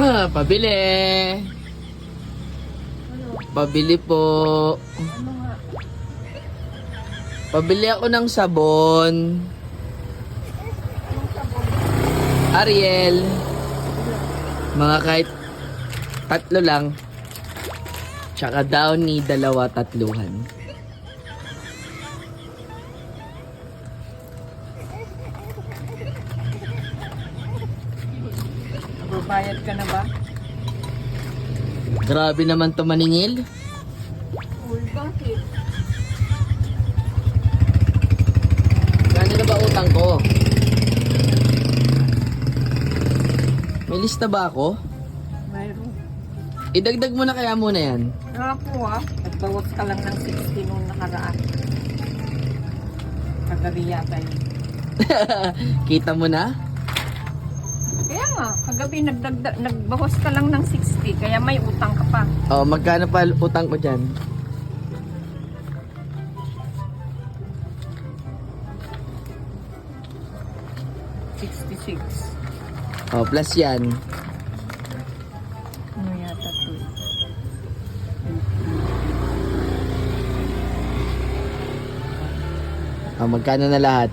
Pabili. Pabili po. Pabili ako ng sabon. Ariel. Mga kahit 3 lang. Tsaka Downy, 2, 3. Bayad ka na ba? Grabe naman to maningil. Uy, bakit? Gano'n na ba utang ko? May lista ba ako? Mayroon. Idagdag mo na kaya muna yan. Ako nagbawas ka lang ng 60 nung nakaraan. Kagabi yata yun. Kita mo na? Kaya nga, kagabi nagbawas ka lang ng 60, kaya may utang ka pa. Oh, magkano pa utang ko dyan? $66. Oh, plus yan. Ano yata to? Oh, magkano na lahat?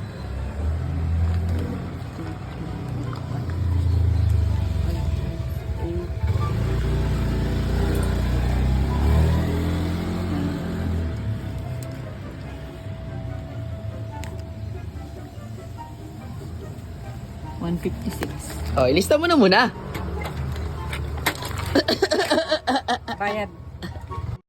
$156. Oh, ilista mo na muna. Bayad.